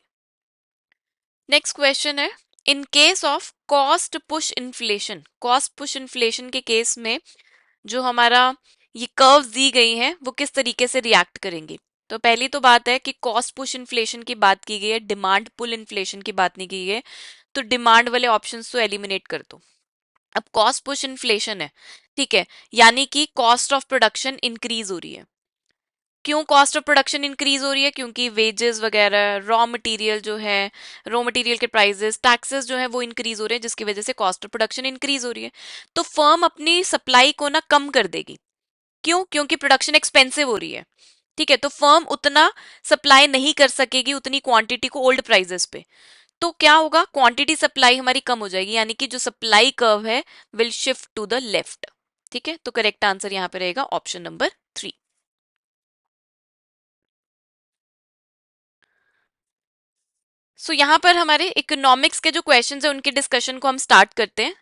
Next question है, in case of cost push inflation के case में जो हमारा ये कर्व्स दी गई हैं वो किस तरीके से रिएक्ट करेंगी। तो पहली तो बात है कि कॉस्ट पुश इन्फ्लेशन की बात की गई है, डिमांड पुल इन्फ्लेशन की बात नहीं की गई है, तो डिमांड वाले ऑप्शंस तो एलिमिनेट कर दो। अब कॉस्ट पुश इन्फ्लेशन है, ठीक है, यानी कि कॉस्ट ऑफ प्रोडक्शन इंक्रीज हो रही है। क्यों कॉस्ट ऑफ प्रोडक्शन इंक्रीज हो रही है? क्योंकि वेजेस वगैरह, रॉ मटेरियल जो है, रॉ मटेरियल के प्राइसेस, टैक्सेस जो है वो इंक्रीज हो रहे हैं, जिसकी वजह से कॉस्ट ऑफ प्रोडक्शन इंक्रीज हो रही है। तो फर्म अपनी सप्लाई को ना कम कर देगी। क्यों? क्योंकि प्रोडक्शन एक्सपेंसिव हो रही है। ठीक है, तो फर्म उतना सप्लाई नहीं कर सकेगी उतनी क्वांटिटी को ओल्ड प्राइसेस पे। तो क्या होगा? क्वांटिटी सप्लाई हमारी कम हो जाएगी, यानी कि जो सप्लाई कर्व है will shift to the left. ठीक है, तो करेक्ट आंसर यहाँ पे रहेगा ऑप्शन नंबर 3। यहाँ पर हमारे इकोनॉमिक्स के जो क्वेश्चंस है उनके डिस्कशन को हम स्टार्ट करते हैं।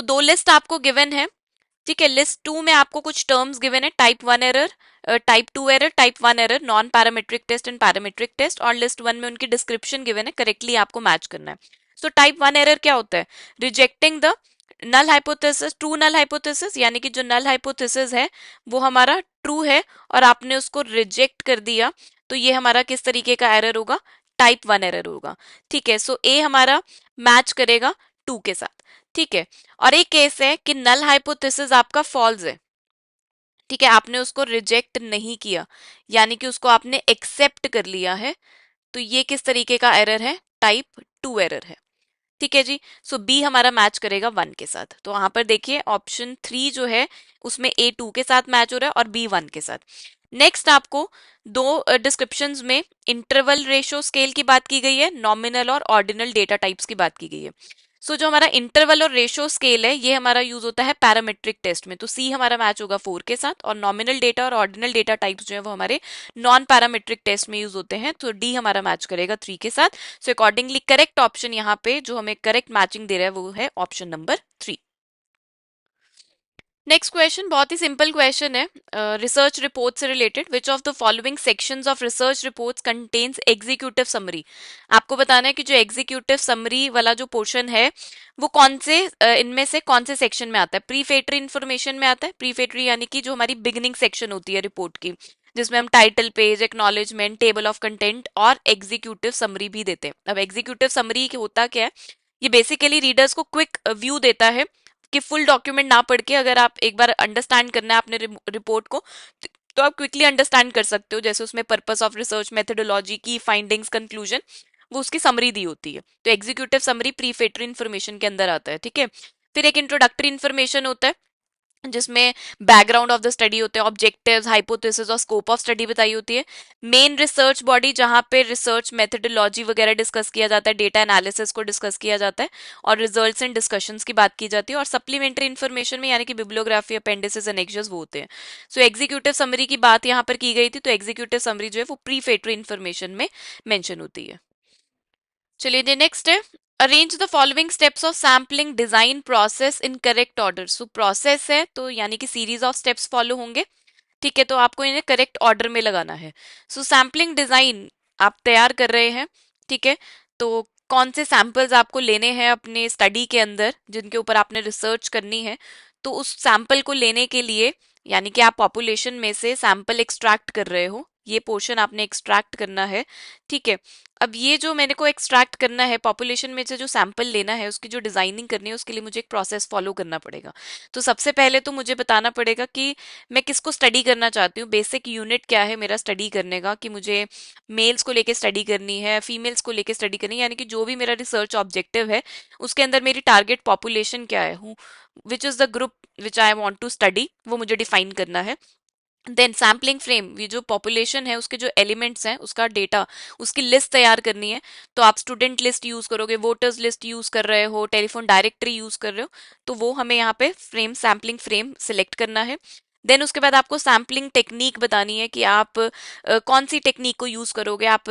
दो लिस्ट आपको गिवन है। ठीक है, लिस्ट 2 में आपको कुछ टर्म्स गिवन है, type 1 error, type 2 error, type 1 error, non parametric test and parametric test, और लिस्ट 1 में उनकी डिस्क्रिप्शन गिवन है, करेक्टली आपको मैच करना है। टाइप 1 एरर क्या होता है? Rejecting the null hypothesis, true null hypothesis, यानी कि जो नल हाइपोथेसिस है वो हमारा ट्रू है और आपने उसको रिजेक्ट कर दिया, तो ये हमारा किस तरीके का एरर होगा? टाइप 1 एरर होगा। ठीक है, ए हमारा मैच करेगा 2 के साथ। ठीक है, और एक केस है कि नल हाइपोथेसिस आपका फॉल्स है। ठीक है, आपने उसको रिजेक्ट नहीं किया, यानी कि उसको आपने एक्सेप्ट कर लिया है, तो ये किस तरीके का एरर है? टाइप 2 एरर है। ठीक है जी, बी हमारा मैच करेगा 1 के साथ। तो वहां पर देखिए ऑप्शन 3 जो है उसमें ए 2 के साथ मैच हो रहा है और बी 1 के साथ। नेक्स्ट आपको दो डिस्क्रिप्शंस में इंटरवल रेशो स्केल की बात की गई है, नॉमिनल और ऑर्डिनल डेटा टाइप्स की बात की गई है। जो हमारा इंटरवल और रेशो स्केल है ये हमारा यूज होता है पैरामेट्रिक टेस्ट में, तो सी हमारा मैच होगा 4 के साथ, और नॉमिनल डेटा और ऑर्डिनल डेटा टाइप्स जो है वो हमारे नॉन पैरामेट्रिक टेस्ट में यूज होते हैं, तो डी हमारा मैच करेगा 3 के साथ। अकॉर्डिंगली करेक्ट ऑप्शन यहाँ पे जो हमें करेक्ट मैचिंग दे रहा है वो है ऑप्शन नंबर 3। नेक्स्ट क्वेश्चन बहुत ही सिंपल क्वेश्चन है, रिसर्च रिपोर्ट से related. Which of the following sections of research reports contains executive summary. आपको बताना है कि जो एग्जीक्यूटिव समरी वाला जो पोर्शन है वो कौन से इनमें से कौन से सेक्शन में आता है? प्रीफेटरी इन्फॉर्मेशन में आता है। प्रीफेटरी यानी कि जो हमारी बिगनिंग सेक्शन होती है रिपोर्ट की, जिसमें हम title page, acknowledgement, table of content और एग्जीक्यूटिव समरी भी देते हैं। अब एग्जीक्यूटिव समरी होता क्या है? ये बेसिकली रीडर्स को क्विक व्यू देता है कि फुल डॉक्यूमेंट ना पढ़ के अगर आप एक बार अंडरस्टैंड करना है अपने रिपोर्ट को, तो आप क्विकली अंडरस्टैंड कर सकते हो। जैसे उसमें पर्पस ऑफ रिसर्च, मेथोडोलॉजी की फाइंडिंग्स, कंक्लूजन, वो उसकी समरी दी होती है। तो एग्जीक्यूटिव समरी प्रीफेटरी इन्फॉर्मेशन के अंदर आता है। ठीक है, फिर एक इंट्रोडक्टरी इन्फॉर्मेशन होता है जिसमें बैकग्राउंड ऑफ द स्टडी होते हैं, ऑब्जेक्टिव्स, हाइपोथेसिस और स्कोप ऑफ स्टडी बताई होती है। मेन रिसर्च बॉडी जहां पे रिसर्च मेथोडोलॉजी वगैरह डिस्कस किया जाता है, डेटा एनालिसिस को डिस्कस किया जाता है और रिजल्ट्स एंड डिस्कशंस की बात की जाती है। और सप्लीमेंट्री इन्फॉर्मेशन में यानी कि बिब्लियोग्राफी, अपेंडिसेस, एनेक्सियस वो होते हैं। एग्जीक्यूटिव समरी की बात यहाँ पर की गई थी, तो एग्जीक्यूटिव समरी जो है वो प्रीफेटरी इन्फॉर्मेशन में मेंशन होती है। चलिए जी, नेक्स्ट है, arrange the following steps of sampling design process in correct order. Process है तो यानी कि सीरीज ऑफ स्टेप्स फॉलो होंगे। ठीक है, तो आपको इन्हें करेक्ट ऑर्डर में लगाना है। सैम्पलिंग डिजाइन आप तैयार कर रहे हैं। ठीक है, तो कौन से सैंपल्स आपको लेने हैं अपने स्टडी के अंदर जिनके ऊपर आपने रिसर्च करनी है, तो उस सैंपल को लेने के लिए यानी कि आप पॉपुलेशन में से सैंपल एक्सट्रैक्ट कर रहे हो, ये पोर्शन आपने एक्सट्रैक्ट करना है। ठीक है, अब ये जो मैंने को एक्सट्रैक्ट करना है, पॉपुलेशन में से जो सैंपल लेना है उसकी जो डिजाइनिंग करनी है उसके लिए मुझे एक प्रोसेस फॉलो करना पड़ेगा। तो सबसे पहले तो मुझे बताना पड़ेगा कि मैं किसको स्टडी करना चाहती हूँ, बेसिक यूनिट क्या है मेरा स्टडी करने का, कि मुझे मेल्स को लेके स्टडी करनी है, फीमेल्स को लेके स्टडी करनी है, यानी कि जो भी मेरा रिसर्च ऑब्जेक्टिव है उसके अंदर मेरी टारगेट पॉपुलेशन क्या है, hmm which is the group which I want to study, वो मुझे डिफाइन करना है। देन सैम्पलिंग फ्रेम, ये जो पॉपुलेशन है उसके जो एलिमेंट्स हैं उसका डेटा, उसकी लिस्ट तैयार करनी है। तो आप स्टूडेंट लिस्ट यूज करोगे, वोटर्स लिस्ट यूज कर रहे हो, टेलीफोन डायरेक्टरी यूज कर रहे हो, तो वो हमें यहाँ पे फ्रेम, सैम्पलिंग फ्रेम सिलेक्ट करना है। देन उसके बाद आपको सैम्पलिंग टेक्निक बतानी है कि आप कौन सी टेक्निक को यूज करोगे। आप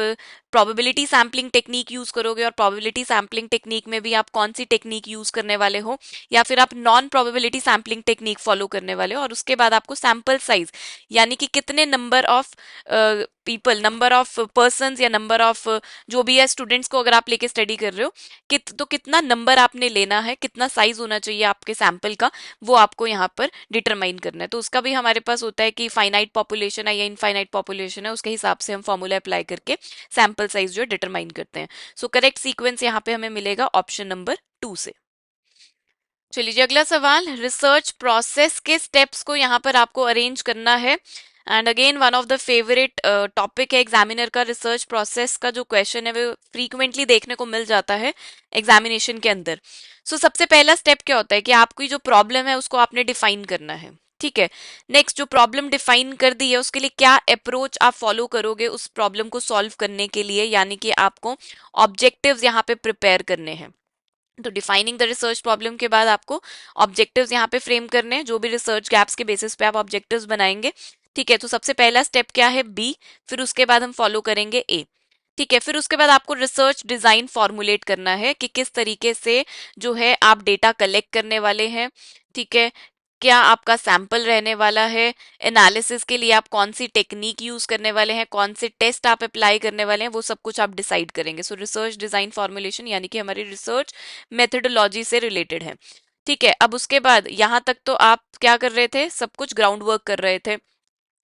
प्रोबेबिलिटी सैम्पलिंग टेक्निक यूज करोगे, और प्रोबेबिलिटी सैम्पलिंग टेक्निक में भी आप कौन सी टेक्निक यूज करने वाले हो, या फिर आप non probability sampling technique follow करने वाले हो। और उसके बाद आपको सैंपल साइज, यानी कि कितने number of people, number of person या नंबर ऑफ जो भी है स्टूडेंट्स को अगर आप लेके स्टडी कर रहे हो, तो कितना नंबर आपने लेना है, कितना साइज होना चाहिए आपके सैंपल का, वो आपको यहाँ पर डिटरमाइन करना है। तो उसका भी हमारे पास होता है कि फाइनाइट पॉपुलेशन है या इनफाइनाइट पॉपुलेशन है, उसके हिसाब से हम फॉर्मूला अप्लाई करके सैंपल साइज जो है डिटरमाइन करते हैं। सो करेक्ट सीक्वेंस यहाँ पे हमें मिलेगा ऑप्शन नंबर 2 से। चलिए जी, अगला सवाल, रिसर्च प्रोसेस के स्टेप्स को यहाँ पर आपको अरेंज करना है। And again one of the favourite topic है एग्जामिनर का, रिसर्च प्रोसेस का जो क्वेश्चन है वो फ्रीक्वेंटली देखने को मिल जाता है एग्जामिनेशन के अंदर। सो सबसे पहला स्टेप क्या होता है कि आपकी जो प्रॉब्लम है उसको आपने डिफाइन करना है। ठीक है, नेक्स्ट जो प्रॉब्लम डिफाइन कर दी है उसके लिए क्या अप्रोच आप फॉलो करोगे उस प्रॉब्लम को सॉल्व करने के लिए, यानी कि आपको ऑब्जेक्टिव्स यहाँ पे प्रिपेयर करने हैं। तो डिफाइनिंग द रिसर्च प्रॉब्लम के बाद आपको ऑब्जेक्टिव्स यहाँ पे फ्रेम करने हैं, जो भी रिसर्च गैप्स के बेसिस पे आप ऑब्जेक्टिव्स बनाएंगे। ठीक है, तो सबसे पहला स्टेप क्या है, बी। फिर उसके बाद हम फॉलो करेंगे ए। ठीक है, फिर उसके बाद आपको रिसर्च डिजाइन फॉर्मुलेट करना है कि किस तरीके से जो है आप डेटा कलेक्ट करने वाले हैं। ठीक है, क्या आपका सैंपल रहने वाला है, एनालिसिस के लिए आप कौन सी टेक्निक यूज करने वाले हैं, कौन से टेस्ट आप अप्लाई करने वाले हैं, वो सब कुछ आप डिसाइड करेंगे। सो रिसर्च डिजाइन फॉर्मुलेशन यानी कि हमारी रिसर्च मेथोडोलॉजी से रिलेटेड है। ठीक है, अब उसके बाद यहां तक तो आप क्या कर रहे थे, सब कुछ ग्राउंड वर्क कर रहे थे।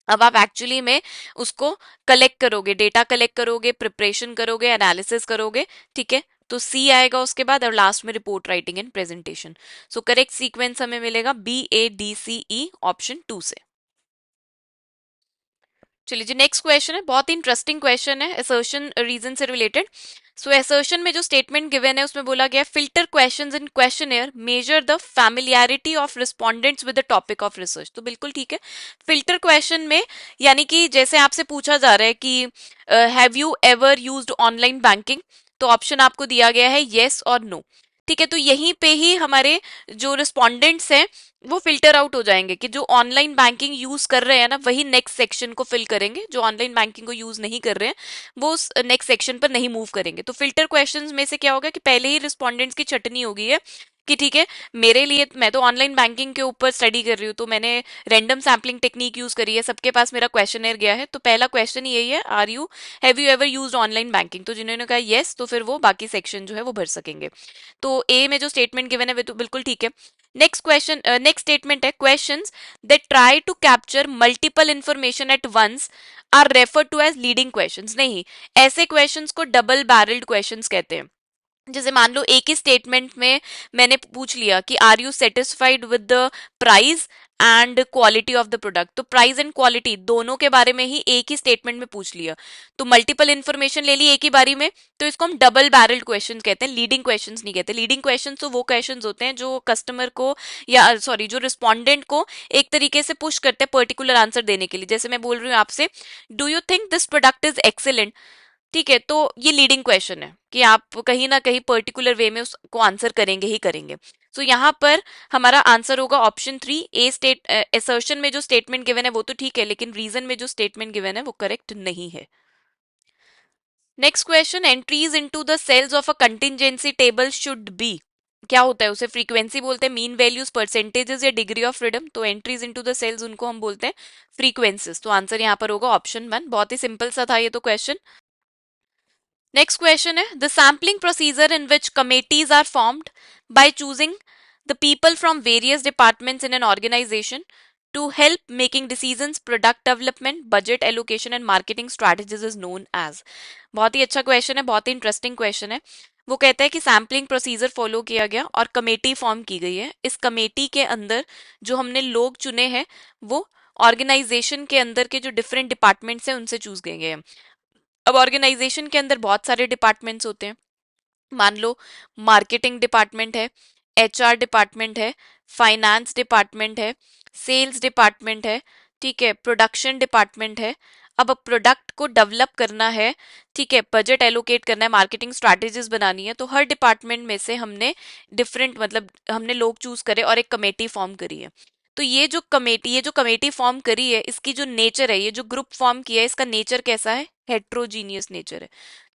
अब आप एक्चुअली में उसको कलेक्ट करोगे, डेटा कलेक्ट करोगे, प्रिपरेशन करोगे, एनालिसिस करोगे। ठीक है, तो सी आएगा उसके बाद, और लास्ट में report writing and presentation. So correct sequence हमें मिलेगा BADCE ऑप्शन 2 से। चलिए जी, नेक्स्ट क्वेश्चन है, बहुत ही इंटरेस्टिंग क्वेश्चन है, असर्शन रीजन से रिलेटेड। सो असर्शन में जो स्टेटमेंट गिवन है उसमें बोला गया, filter questions in questionnaire measure the familiarity of respondents with the topic of research. तो बिल्कुल ठीक है, फिल्टर क्वेश्चन में यानी कि जैसे आपसे पूछा जा रहा है कि have you ever used online banking, तो ऑप्शन आपको दिया गया है येस और नो। ठीक है, तो यहीं पे ही हमारे जो रिस्पोंडेंट्स हैं वो फिल्टर आउट हो जाएंगे कि जो ऑनलाइन बैंकिंग यूज कर रहे हैं ना वही नेक्स्ट सेक्शन को फिल करेंगे, जो ऑनलाइन बैंकिंग को यूज नहीं कर रहे हैं वो उस नेक्स्ट सेक्शन पर नहीं मूव करेंगे। तो फिल्टर क्वेश्चंस में से क्या होगा कि पहले ही रिस्पोंडेंट्स की छटनी हो गई है कि ठीक है, मेरे लिए, मैं तो ऑनलाइन बैंकिंग के ऊपर स्टडी कर रही हूँ, तो मैंने रैंडम सैम्पलिंग टेक्निक यूज करी है, सबके पास मेरा क्वेश्चनर गया है, तो पहला क्वेश्चन यही है, are you have you ever used online banking. तो जिन्होंने कहा येस, तो फिर वो बाकी सेक्शन जो है वो भर सकेंगे। तो ए में जो स्टेटमेंट गिवन है वो तो बिल्कुल ठीक है। नेक्स्ट क्वेश्चन, नेक्स्ट स्टेटमेंट है, questions that try to capture multiple information at once are refer to as leading questions. नहीं, ऐसे क्वेश्चंस को डबल बैरल्ड क्वेश्चंस कहते हैं। जैसे मान लो एक ही स्टेटमेंट में मैंने पूछ लिया कि are you satisfied with the price and quality of the product, तो प्राइस एंड क्वालिटी दोनों के बारे में ही एक ही स्टेटमेंट में पूछ लिया, तो मल्टीपल इंफॉर्मेशन ले ली एक ही बारी में, तो इसको हम डबल बैरल्ड क्वेश्चन कहते हैं, लीडिंग क्वेश्चंस नहीं कहते। लीडिंग क्वेश्चंस तो वो क्वेश्चंस होते हैं जो कस्टमर को, या सॉरी जो रिस्पोंडेंट को एक तरीके से पुश करते हैं पर्टिकुलर आंसर देने के लिए। जैसे मैं बोल रही हूँ आपसे, do you think this product is excellent, ठीक है, तो ये लीडिंग क्वेश्चन है कि आप कहीं ना कहीं पर्टिकुलर वे में उसको आंसर करेंगे ही करेंगे। सो यहाँ पर हमारा आंसर होगा ऑप्शन 3 ए। स्टेट असर्शन में जो स्टेटमेंट गिवन है वो तो ठीक है, लेकिन रीजन में जो स्टेटमेंट गिवन है वो करेक्ट नहीं है। Next question, entries into the cells of a contingency table should be, क्या होता है उसे फ्रीक्वेंसी बोलते हैं, मीन वैल्यूज, परसेंटेजेस या डिग्री ऑफ फ्रीडम। तो एंट्रीज इनटू द सेल्स उनको हम बोलते हैं फ्रीक्वेंसीज। तो आंसर यहाँ पर होगा ऑप्शन 1। बहुत ही सिंपल सा था ये तो question. Next question is the sampling procedure in which committees are formed by choosing the people from various departments in an organization to help making decisions, product development, budget allocation and marketing strategies is known as। बहुत ही अच्छा question है, बहुत ही interesting question है। वो कहता है कि सैम्पलिंग प्रोसीजर फॉलो किया गया और कमेटी फॉर्म की गई है। इस कमेटी के अंदर जो हमने लोग चुने हैं वो ऑर्गेनाइजेशन के अंदर के जो डिफरेंट डिपार्टमेंट्स हैं उनसे चूज गए हैं। अब ऑर्गेनाइजेशन के अंदर बहुत सारे डिपार्टमेंट्स होते हैं, मान लो मार्केटिंग डिपार्टमेंट है, HR डिपार्टमेंट है, फाइनेंस डिपार्टमेंट है, सेल्स डिपार्टमेंट है, ठीक है, प्रोडक्शन डिपार्टमेंट है। अब प्रोडक्ट को डेवलप करना है, ठीक है, बजट एलोकेट करना है, मार्केटिंग स्ट्रैटेजीज बनानी है, तो हर डिपार्टमेंट में से हमने डिफरेंट, मतलब हमने लोग चूज करे और एक कमेटी फॉर्म करी है। तो ये जो कमेटी फॉर्म करी है, इसकी जो नेचर है, ये जो ग्रुप फॉर्म किया है, इसका नेचर कैसा है? हेट्रोजीनियस नेचर है।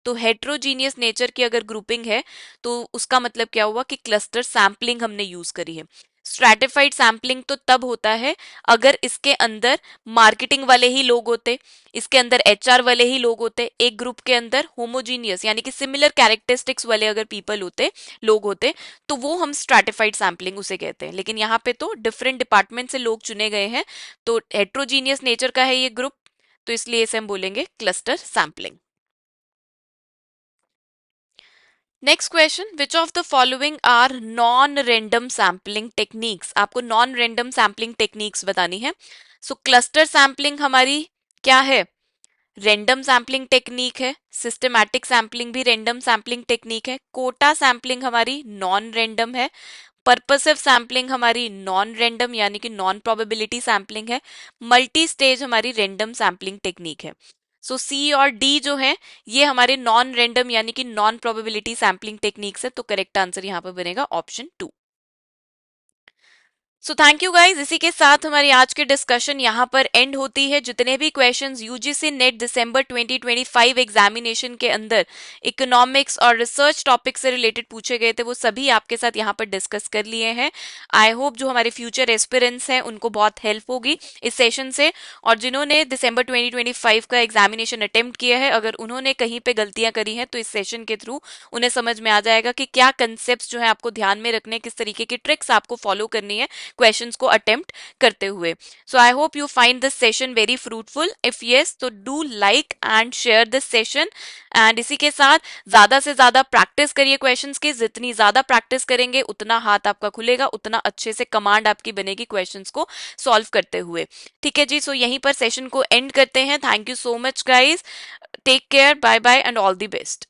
तो हेट्रोजीनियस नेचर की अगर ग्रुपिंग है, तो उसका मतलब क्या हुआ कि क्लस्टर सैम्पलिंग हमने यूज करी है। स्ट्रैटिफाइड सैम्पलिंग तो तब होता है अगर इसके अंदर मार्केटिंग वाले ही लोग होते, इसके अंदर एचआर वाले ही लोग होते, एक ग्रुप के अंदर होमोजीनियस यानी कि सिमिलर कैरेक्टरिस्टिक्स वाले अगर पीपल होते, लोग होते, तो वो हम स्ट्रैटिफाइड सैम्पलिंग उसे कहते हैं। लेकिन यहाँ पे तो डिफरेंट डिपार्टमेंट से लोग चुने गए हैं, तो हेट्रोजीनियस नेचर का है ये ग्रुप, तो इसलिए इसे हम बोलेंगे cluster sampling. Next question, which of the following are non random sampling techniques? आपको नॉन रेंडम सैम्पलिंग टेक्निक्स बतानी है। सो क्लस्टर सैम्पलिंग हमारी क्या है? रेंडम सैम्पलिंग टेक्निक है। सिस्टमैटिक सैम्पलिंग भी रेंडम सैम्पलिंग टेक्निक है। कोटा सैम्पलिंग हमारी नॉन रेंडम है। पर्पसिव सैम्पलिंग हमारी नॉन रेंडम यानी कि नॉन प्रोबेबिलिटी सैम्पलिंग है। मल्टी स्टेज हमारी रेंडम सैम्पलिंग टेक्निक है। सो सी और डी जो है, ये हमारे नॉन रेंडम यानी कि नॉन प्रोबेबिलिटी सैम्पलिंग टेक्निक्स है, तो करेक्ट आंसर यहाँ पर बनेगा option 2। So thank you guys, इसी के साथ हमारी आज की डिस्कशन यहाँ पर एंड होती है। जितने भी क्वेश्चंस यूजीसी नेट दिसंबर 2025 एग्जामिनेशन के अंदर इकोनॉमिक्स और रिसर्च टॉपिक से रिलेटेड पूछे गए थे, वो सभी आपके साथ यहाँ पर डिस्कस कर लिए हैं। आई होप जो हमारे फ्यूचर एस्पिरेंट्स हैं उनको बहुत हेल्प होगी इस सेशन से। और जिन्होंने दिसंबर 2025 का एग्जामिनेशन अटेम्प्ट किया है, अगर उन्होंने कहीं पे गलतियां करी हैं, तो इस सेशन के थ्रू उन्हें समझ में आ जाएगा कि क्या कंसेप्ट जो है आपको ध्यान में रखने, किस तरीके की ट्रिक्स आपको फॉलो करनी है क्वेश्चंस को अटेम्प्ट करते हुए। So I hope you find this session very fruitful. If yes, तो do like and share this session. And इसी के साथ ज्यादा से ज्यादा प्रैक्टिस करिए क्वेश्चंस की। जितनी ज्यादा प्रैक्टिस करेंगे उतना हाथ आपका खुलेगा, उतना अच्छे से कमांड आपकी बनेगी क्वेश्चंस को सॉल्व करते हुए। ठीक है जी, सो यहीं पर सेशन को एंड करते हैं। Thank you so much guys, take care, bye bye and all the best.